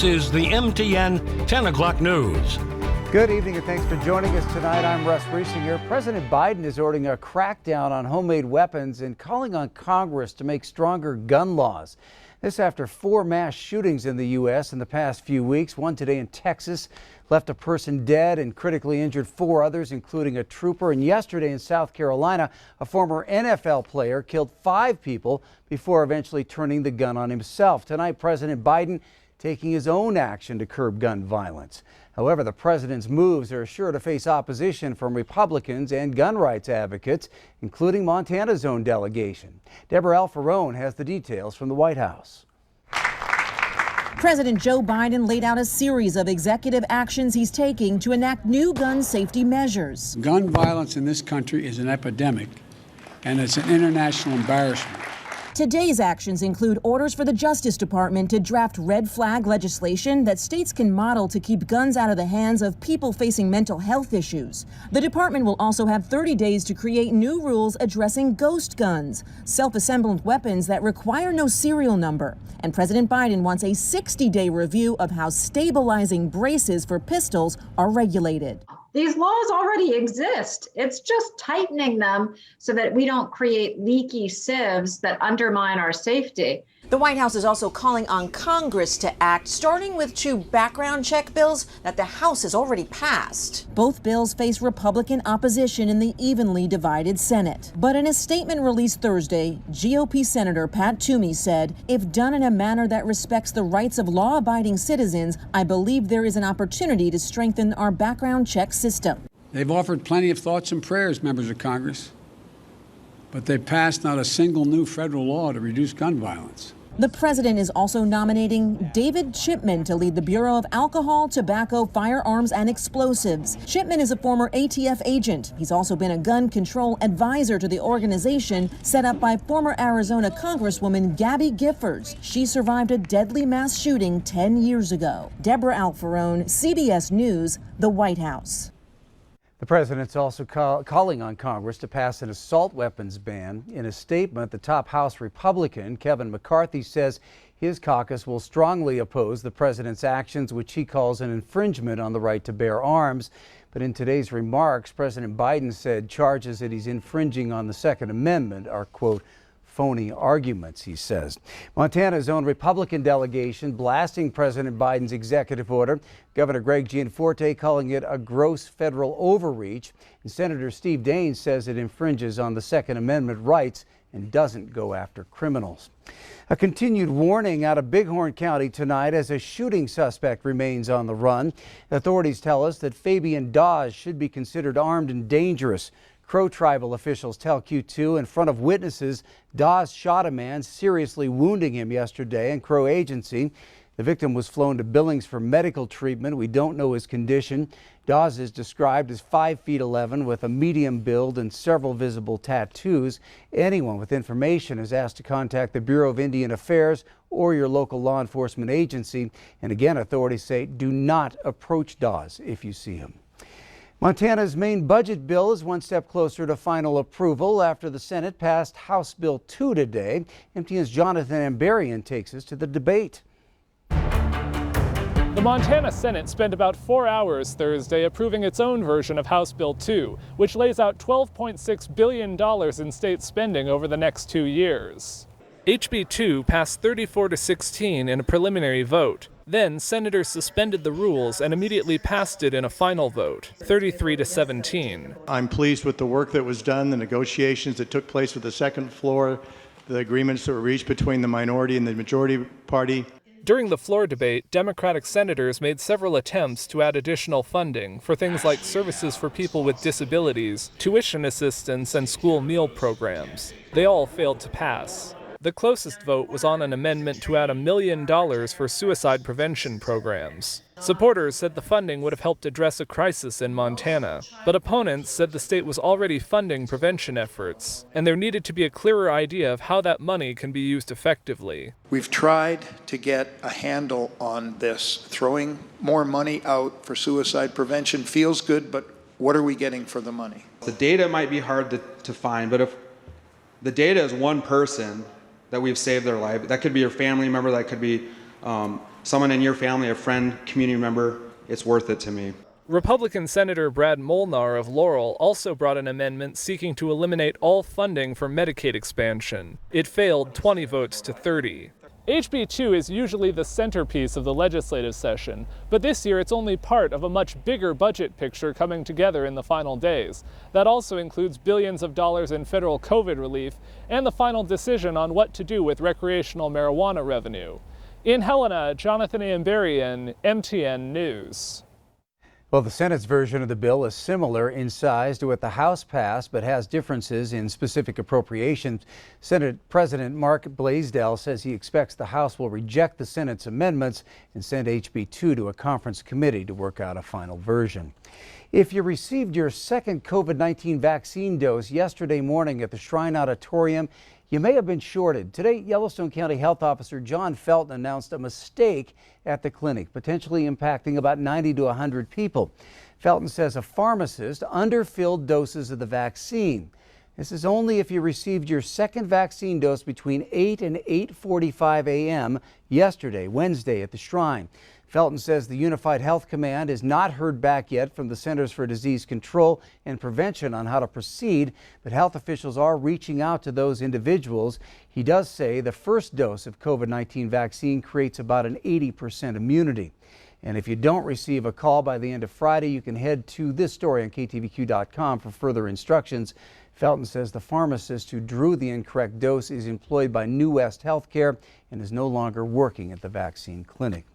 This is the MTN 10 o'clock news. Good evening and thanks for joining us tonight. I'm Russ Riesinger. President Biden is ordering a crackdown on homemade weapons and calling on Congress to make stronger gun laws. This after 4 mass shootings in the U.S. in the past few weeks. One today in Texas left a person dead and critically injured 4 others, including a trooper. And yesterday in South Carolina, a former NFL player killed 5 people before eventually turning the gun on himself. Tonight, President Biden taking his own action to curb gun violence. However, the president's moves are sure to face opposition from Republicans and gun rights advocates, including Montana's own delegation. Deborah Alfarone has the details from the White House. President Joe Biden laid out a series of executive actions he's taking to enact new gun safety measures. Gun violence in this country is an epidemic, and it's an international embarrassment. Today's actions include orders for the Justice Department to draft red flag legislation that states can model to keep guns out of the hands of people facing mental health issues. The department will also have 30 days to create new rules addressing ghost guns, self-assembled weapons that require no serial number. And President Biden wants a 60-day review of how stabilizing braces for pistols are regulated. These laws already exist. It's just tightening them so that we don't create leaky sieves that undermine our safety. The White House is also calling on Congress to act, starting with 2 background check bills that the House has already passed. Both bills face Republican opposition in the evenly divided Senate. But in a statement released Thursday, GOP Senator Pat Toomey said, "If done in a manner that respects the rights of law-abiding citizens, I believe there is an opportunity to strengthen our background check system." They've offered plenty of thoughts and prayers, members of Congress, but they passed not a single new federal law to reduce gun violence. The president is also nominating David Chipman to lead the Bureau of Alcohol, Tobacco, Firearms, and Explosives. Chipman is a former ATF agent. He's also been a gun control advisor to the organization set up by former Arizona Congresswoman Gabby Giffords. She survived a deadly mass shooting 10 years ago. Deborah Alfarone, CBS News, the White House. The president's also calling on Congress to pass an assault weapons ban. In a statement, the top House Republican, Kevin McCarthy, says his caucus will strongly oppose the president's actions, which he calls an infringement on the right to bear arms. But in today's remarks, President Biden said charges that he's infringing on the Second Amendment are, quote, phony arguments, he says. Montana's own Republican delegation blasting President Biden's executive order. Governor Greg Gianforte calling it a gross federal overreach. And Senator Steve Daines says it infringes on the Second Amendment rights and doesn't go after criminals. A continued warning out of Bighorn County tonight as a shooting suspect remains on the run. Authorities tell us that Fabian Dawes should be considered armed and dangerous. Crow tribal officials tell Q2 in front of witnesses Dawes shot a man, seriously wounding him yesterday, and Crow agency. The victim was flown to Billings for medical treatment. We don't know his condition. Dawes is described as 5'11" with a medium build and several visible tattoos. Anyone with information is asked to contact the Bureau of Indian Affairs or your local law enforcement agency. And again, authorities say do not approach Dawes if you see him. Montana's main budget bill is one step closer to final approval after the Senate passed House Bill 2 today. MTN's Jonathan Ambarian takes us to the debate. The Montana Senate spent about 4 hours Thursday approving its own version of House Bill 2, which lays out $12.6 billion in state spending over the next 2 years. HB 2 passed 34-16 in a preliminary vote. Then senators suspended the rules and immediately passed it in a final vote, 33-17. I'm pleased with the work that was done, the negotiations that took place with the second floor, the agreements that were reached between the minority and the majority party. During the floor debate, Democratic senators made several attempts to add additional funding for things like services for people with disabilities, tuition assistance, and school meal programs. They all failed to pass. The closest vote was on an amendment to add $1 million for suicide prevention programs. Supporters said the funding would have helped address a crisis in Montana, but opponents said the state was already funding prevention efforts, and there needed to be a clearer idea of how that money can be used effectively. We've tried to get a handle on this. Throwing more money out for suicide prevention feels good, but what are we getting for the money? The data might be hard to find, but if the data is one person that we've saved their life, that could be your family member, that could be someone in your family, a friend, community member, it's worth it to me. Republican Senator Brad Molnar of Laurel also brought an amendment seeking to eliminate all funding for Medicaid expansion. It failed 20 votes to 30. HB 2 is usually the centerpiece of the legislative session, but this year it's only part of a much bigger budget picture coming together in the final days. That also includes billions of dollars in federal COVID relief and the final decision on what to do with recreational marijuana revenue. In Helena, Jonathan Amberian, MTN News. Well, the Senate's version of the bill is similar in size to what the House passed, but has differences in specific appropriations. Senate President Mark Blaisdell says he expects the House will reject the Senate's amendments and send HB 2 to a conference committee to work out a final version. If you received your second COVID-19 vaccine dose yesterday morning at the Shrine Auditorium, you may have been shorted. Today, Yellowstone County Health Officer John Felton announced a mistake at the clinic, potentially impacting about 90 to 100 people. Felton says a pharmacist underfilled doses of the vaccine. This is only if you received your second vaccine dose between 8 and 8:45 a.m. yesterday, Wednesday, at the Shrine. Felton says the Unified Health Command has not heard back yet from the Centers for Disease Control and Prevention on how to proceed, but health officials are reaching out to those individuals. He does say the first dose of COVID-19 vaccine creates about an 80% immunity. And if you don't receive a call by the end of Friday, you can head to this story on KTVQ.com for further instructions. Felton says the pharmacist who drew the incorrect dose is employed by New West Healthcare and is no longer working at the vaccine clinic.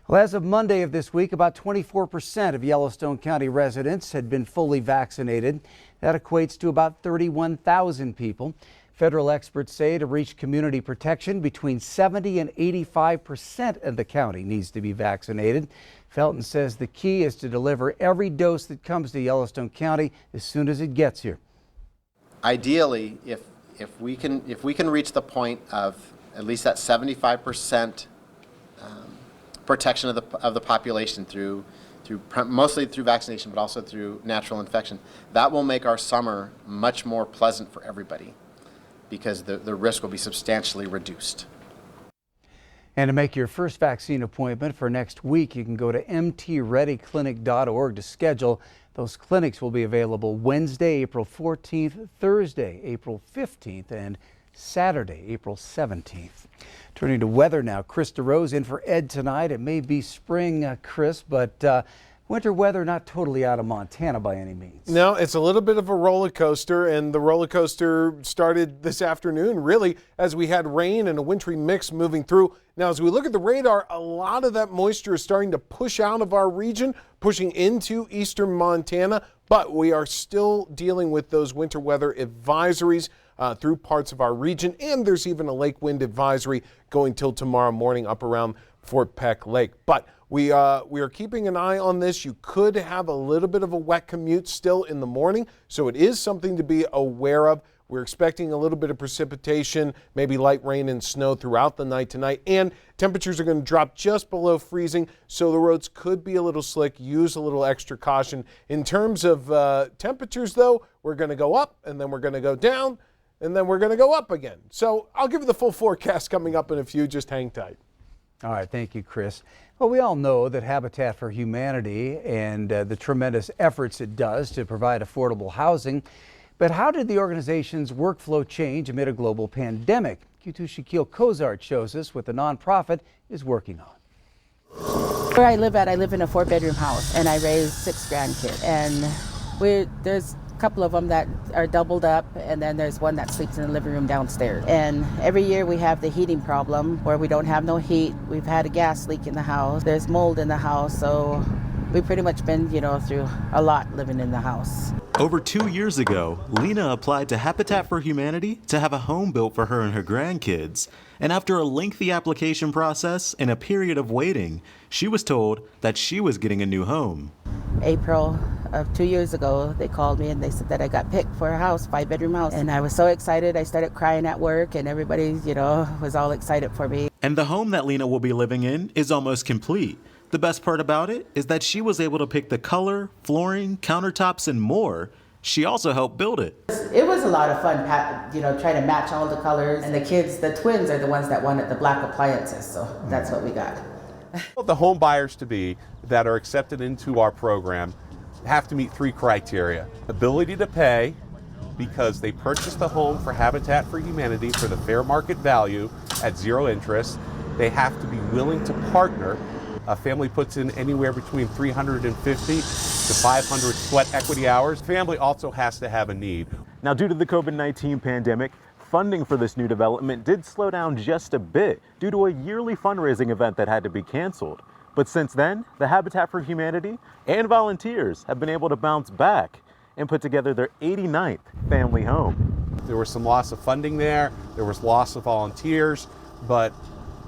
Well, as of Monday of this week, about 24% of Yellowstone County residents had been fully vaccinated. That equates to about 31,000 people. Federal experts say to reach community protection, between 70 and 85% of the county needs to be vaccinated. Felton says the key is to deliver every dose that comes to Yellowstone County as soon as it gets here. Ideally, if we can reach the point of at least that 75% protection of the population through mostly through vaccination, but also through natural infection, that will make our summer much more pleasant for everybody, because the risk will be substantially reduced. And to make your first vaccine appointment for next week, you can go to mtreadyclinic.org to schedule. Those clinics will be available Wednesday, April 14th, Thursday, April 15th, and Saturday, April 17th. Turning to weather now, Chris DeRose in for Ed tonight. It may be spring, Chris, but winter weather not totally out of Montana by any means. No, it's a little bit of a roller coaster, and the roller coaster started this afternoon, really, as we had rain and a wintry mix moving through. Now, as we look at the radar, a lot of that moisture is starting to push out of our region, pushing into eastern Montana, but we are still dealing with those winter weather advisories through parts of our region, and there's even a lake wind advisory going till tomorrow morning up around Fort Peck Lake. But we are keeping an eye on this. You could have a little bit of a wet commute still in the morning, so it is something to be aware of. We're expecting a little bit of precipitation, maybe light rain and snow throughout the night tonight, and temperatures are going to drop just below freezing, so the roads could be a little slick. Use a little extra caution. In terms of temperatures, though, we're going to go up, and then we're going to go down, and then we're going to go up again. So I'll give you the full forecast coming up in a few. Just hang tight. All right, thank you, Chris. Well, we all know that Habitat for Humanity and the tremendous efforts it does to provide affordable housing. But how did the organization's workflow change amid a global pandemic? Q2's Shaquille Cozart shows us what the nonprofit is working on. Where I live in a 4-bedroom house, and I raise 6 grandkids. And there's a couple of them that are doubled up, and then there's one that sleeps in the living room downstairs. And every year we have the heating problem where we don't have no heat. We've had a gas leak in the house. There's mold in the house, so we've pretty much been, through a lot living in the house. Over 2 years ago, Lena applied to Habitat for Humanity to have a home built for her and her grandkids. And after a lengthy application process and a period of waiting, she was told that she was getting a new home. April of 2 years ago, they called me and they said that I got picked for a house, 5-bedroom house. And I was so excited. I started crying at work, and everybody, was all excited for me. And the home that Lena will be living in is almost complete. The best part about it is that she was able to pick the color, flooring, countertops, and more. She also helped build it. It was a lot of fun, trying to match all the colors. And the kids, the twins, are the ones that wanted the black appliances, so that's what we got. The home buyers to be that are accepted into our program have to meet 3 criteria. Ability to pay, because they purchased the home for Habitat for Humanity for the fair market value at 0 interest. They have to be willing to partner. A family puts in anywhere between 350 to 500 sweat equity hours. Family also has to have a need. Now, due to the COVID-19 pandemic, funding for this new development did slow down just a bit due to a yearly fundraising event that had to be canceled. But since then, the Habitat for Humanity and volunteers have been able to bounce back and put together their 89th family home. There was some loss of funding there was loss of volunteers, but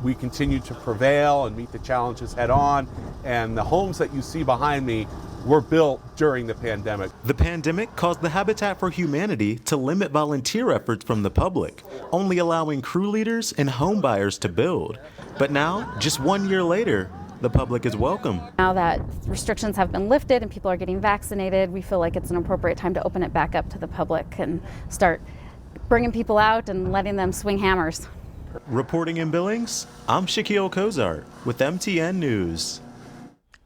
we continue to prevail and meet the challenges head on. And the homes that you see behind me were built during the pandemic. The pandemic caused the Habitat for Humanity to limit volunteer efforts from the public, only allowing crew leaders and home buyers to build. But now, just 1 year later, the public is welcome. Now that restrictions have been lifted and people are getting vaccinated, we feel like it's an appropriate time to open it back up to the public and start bringing people out and letting them swing hammers. Reporting in Billings, I'm Shaquille Cozart with MTN News.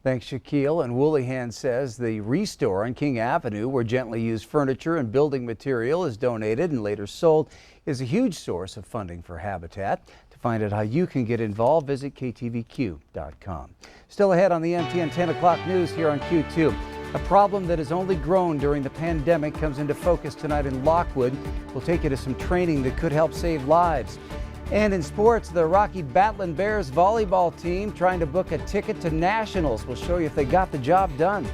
Thanks, Shaquille. And Woollyhan says the Restore on King Avenue, where gently used furniture and building material is donated and later sold, is a huge source of funding for Habitat. To find out how you can get involved, visit ktvq.com. Still ahead on the MTN 10 o'clock news here on Q2. A problem that has only grown during the pandemic comes into focus tonight in Lockwood. We'll take you to some training that could help save lives. And in sports, the Rocky Batlin Bears volleyball team trying to book a ticket to Nationals. We'll show you if they got the job done.